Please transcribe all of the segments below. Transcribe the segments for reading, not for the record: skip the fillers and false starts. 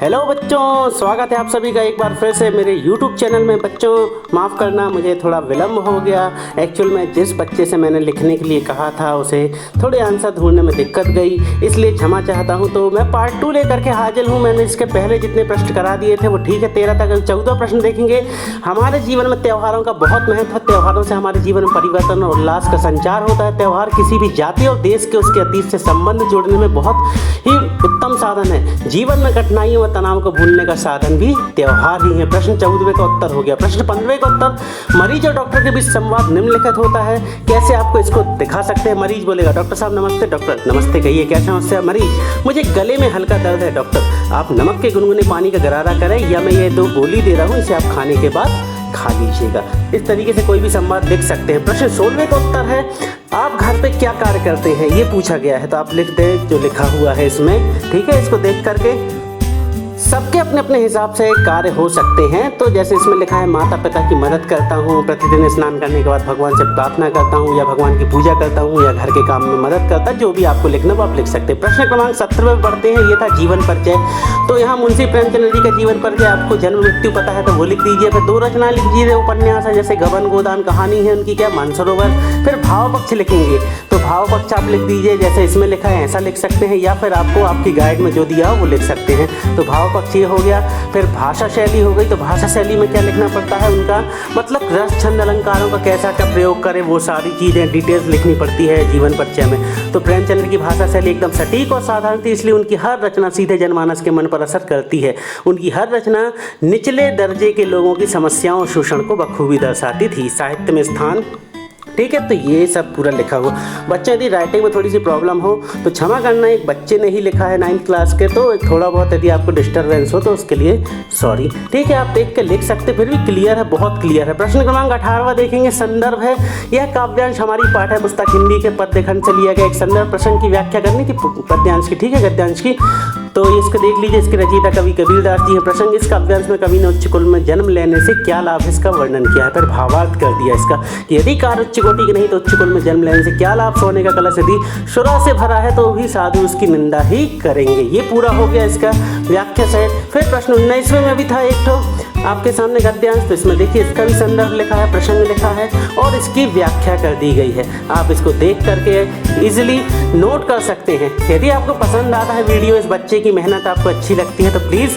Hello बच्चों, स्वागत है आप सभी का एक बार फिर से मेरे YouTube चैनल में। बच्चों माफ़ करना, मुझे थोड़ा विलम्ब हो गया। एक्चुअल में जिस बच्चे से मैंने लिखने के लिए कहा था उसे थोड़े आंसर ढूंढने में दिक्कत गई, इसलिए क्षमा चाहता हूं। तो मैं पार्ट 2 लेकर के हाजिर हूं। मैंने इसके पहले जितने प्रश्न करा दिए थे वो ठीक है, 13 तक 14 प्रश्न देखेंगे। हमारे जीवन में त्योहारों का बहुत महत्व है। त्योहारों से हमारे जीवन में परिवर्तन और उल्लास का संचार होता है। त्यौहार किसी भी जाति और देश के उसके अतीत से संबंध जोड़ने में बहुत ही उत्तम साधन है। जीवन में कठिनाइयों व तनाव को भूलने का साधन भी त्योहार ही है। प्रश्न 14वें का उत्तर हो गया। प्रश्न 15वें का उत्तर, मरीज और डॉक्टर के बीच संवाद निम्नलिखित होता है। कैसे आपको इसको दिखा सकते हैं? मरीज बोलेगा, डॉक्टर साहब नमस्ते। डॉक्टर नमस्ते, कहिए क्या समस्या? मरीज, मुझे गले में हल्का दर्द है। डॉक्टर, आप नमक के गुनगुने पानी का गरारा करें या मैं ये 2 गोली दे रहा हूँ, इसे आप खाने के बाद खा लीजिएगा। इस तरीके से कोई भी संवाद लिख सकते हैं। प्रश्न 16वें का उत्तर है, आप घर पे क्या कार्य करते हैं? ये पूछा गया है, तो आप लिख दें जो लिखा हुआ है इसमें। ठीक है, इसको देख करके सबके अपने अपने हिसाब से कार्य हो सकते हैं। तो जैसे इसमें लिखा है, माता पिता की मदद करता हूँ, प्रतिदिन स्नान करने के बाद भगवान से प्रार्थना करता हूँ, या भगवान की पूजा करता हूँ, या घर के काम में मदद करता है। जो भी आपको लिखना वो आप लिख सकते हैं। प्रश्न क्रमांक 17 में बढ़ते हैं। ये था जीवन परिचय। तो यहाँ मुंशी प्रेमचंद जी का जीवन परिचय, आपको जन्म मृत्यु पता है तो वो लिख दीजिए। फिर 2 रचना लिख दीजिए, उपन्यास है, जैसे गबन गोदान कहानी है उनकी, क्या मानसरोवर। फिर भाव पक्ष लिखेंगे, तो भाव पक्ष आप लिख दीजिए, जैसे इसमें लिखा है ऐसा लिख सकते हैं, या फिर आपको आपकी गाइड में जो दिया हो वो लिख सकते हैं। तो भाव पक्ष ये हो गया। फिर भाषा शैली हो गई, तो भाषा शैली में क्या लिखना पड़ता है? उनका मतलब रस छंद अलंकारों का कैसा क्या प्रयोग करें, वो सारी चीज़ें डिटेल्स लिखनी पड़ती है जीवन परिचय में। तो प्रेमचंद की भाषा शैली एकदम सटीक और साधारण थी, इसलिए उनकी हर रचना सीधे जनमानस के मन पर असर करती है। उनकी हर रचना निचले दर्जे के लोगों की समस्याओं और शोषण को बखूबी दर्शाती थी। साहित्य में स्थान, ठीक है। तो ये सब पूरा लिखा हुआ। बच्चों यदि राइटिंग में थोड़ी सी प्रॉब्लम हो तो क्षमा करना, एक बच्चे ने ही लिखा है 9th क्लास के, तो थोड़ा बहुत यदि आपको डिस्टर्बेंस हो तो उसके लिए सॉरी। ठीक है, आप देख के लिख सकते, फिर भी क्लियर है, बहुत क्लियर है। प्रश्न क्रमांक 18वां देखेंगे। संदर्भ है, यह काव्यांश हमारी पाठ्य पुस्तक हिंदी के पद्यखंड से लिया गया एक संदर्भ प्रसंग की व्याख्या करनी थी पद्यांश की, ठीक है, गद्यांश की। तो इसको देख लीजिए, इसके रचयिता कवि कबीरदास जी है। प्रसंग, इस काव्यांश में कवि ने उच्च कुल में जन्म लेने से क्या लाभ है इसका वर्णन किया है। फिर भावार्थ कर दिया इसका कि यदि कार्य उच्च कोटि की नहीं तो उच्च कुल में जन्म लेने से क्या लाभ? सोने का कलश यदि शुरा से भरा है तो भी साधु उसकी निंदा ही करेंगे। ये पूरा हो गया इसका व्याख्या सहित। फिर प्रश्न 19वें में भी था एक तो आपके सामने गद्यांश, तो इसमें देखिए इसका भी संदर्भ लिखा है, प्रसंग लिखा है और इसकी व्याख्या कर दी गई है। आप इसको देख करके इजीली नोट कर सकते हैं। यदि आपको पसंद आता है वीडियो, इस बच्चे की मेहनत आपको अच्छी लगती है तो प्लीज़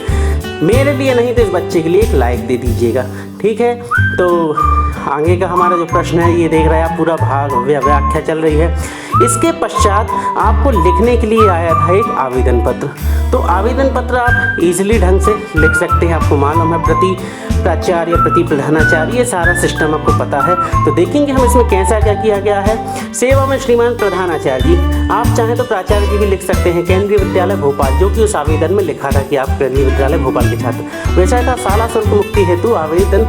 मेरे लिए नहीं तो इस बच्चे के लिए एक लाइक दे दीजिएगा। ठीक है, तो आगे का हमारा जो प्रश्न है ये देख रहे हैं आप, पूरा भाग व्याख्या चल रही है। इसके पश्चात आपको लिखने के लिए आया था एक आवेदन पत्र। तो आवेदन पत्र आप इजीली ढंग से लिख सकते हैं। आपको मालूम है प्रति प्राचार्य, प्रति प्रधानाचार्य, ये सारा सिस्टम आपको पता है। तो देखेंगे हम इसमें कैसा क्या किया गया है। सेवा में श्रीमान प्रधानाचार्य जी, आप चाहें तो प्राचार्य जी भी लिख सकते हैं। केंद्रीय विद्यालय भोपाल, जो कि उस आवेदन में लिखा था कि आप केंद्रीय विद्यालय भोपाल के छात्र। वैसा था शाला शुल्क मुक्ति हेतु आवेदन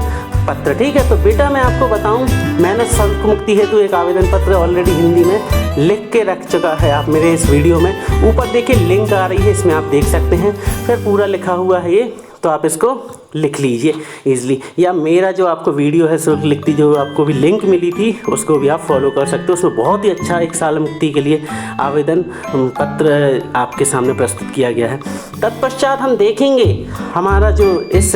पत्र। ठीक है, तो बेटा मैं आपको बताऊं, मैंने शुल्क मुक्ति हेतु एक आवेदन पत्र ऑलरेडी हिंदी में लिख के रख चुका है। आप मेरे इस वीडियो में ऊपर देखिए लिंक आ रही है, इसमें आप देख सकते हैं। फिर पूरा लिखा हुआ है ये, तो आप इसको लिख लीजिए इजली, या मेरा जो आपको वीडियो है शुल्क लिखती जो आपको भी लिंक मिली थी उसको भी आप फॉलो कर सकते हो। उसमें बहुत ही अच्छा एक साल मुक्ति के लिए आवेदन पत्र आपके सामने प्रस्तुत किया गया है। तत्पश्चात हम देखेंगे हमारा जो इस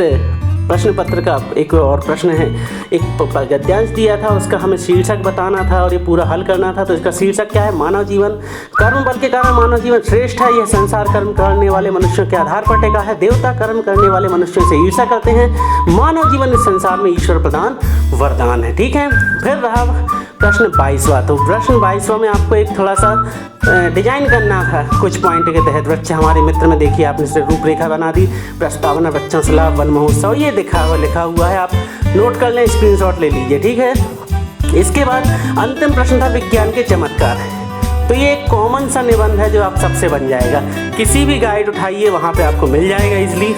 प्रश्न पत्र का एक और प्रश्न है। एक गद्यांश दिया था, उसका हमें शीर्षक बताना था और ये पूरा हल करना था। तो इसका शीर्षक क्या है? मानव जीवन, कर्म बल के कारण मानव जीवन श्रेष्ठ है। यह संसार कर्म करने वाले मनुष्यों के आधार पर टिका है। देवता कर्म करने वाले मनुष्यों से ईर्ष्या करते हैं। मानव जीवन इस संसार में ईश्वर प्रदान वरदान है। ठीक है, फिर रहा प्रश्न 22वां। तो प्रश्न 22वां में आपको एक थोड़ा सा डिजाइन करना है कुछ पॉइंट के तहत। बच्चे हमारे मित्र में देखिए आपने सिर्फ रूपरेखा बना दी, प्रस्तावना, बच्चों से लाभ, वन महोत्सव, ये लिखा हुआ है। आप नोट कर लें, स्क्रीनशॉट ले लीजिए। ठीक है, इसके बाद अंतिम प्रश्न था विज्ञान के चमत्कार। तो ये एक कॉमन सा निबंध है जो आप सबसे बन जाएगा। किसी भी गाइड उठाइए वहाँ पे आपको मिल जाएगा इजली,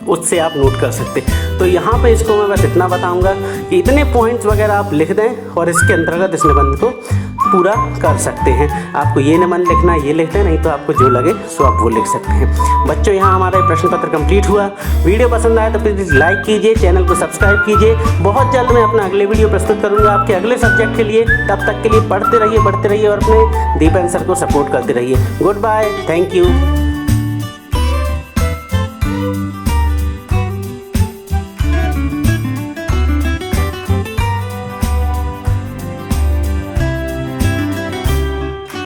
उससे आप नोट कर सकते। तो यहाँ पे इसको मैं बस इतना बताऊंगा कि इतने पॉइंट्स वगैरह आप लिख दें और इसके अंतर्गत इस निबंध को पूरा कर सकते हैं। आपको ये निबंध लिखना है, ये लिखते हैं, नहीं तो आपको जो लगे सो आप वो लिख सकते हैं। बच्चों, यहाँ हमारा प्रश्न पत्र कंप्लीट हुआ। वीडियो पसंद आए तो प्लीज़ लाइक कीजिए, चैनल को सब्सक्राइब कीजिए। बहुत जल्द मैं अपना अगले वीडियो प्रस्तुत करूँगा आपके अगले सब्जेक्ट के लिए। तब तक के लिए पढ़ते रहिए और अपने दीप आंसर को सपोर्ट करते रहिए। Good bye, thank you.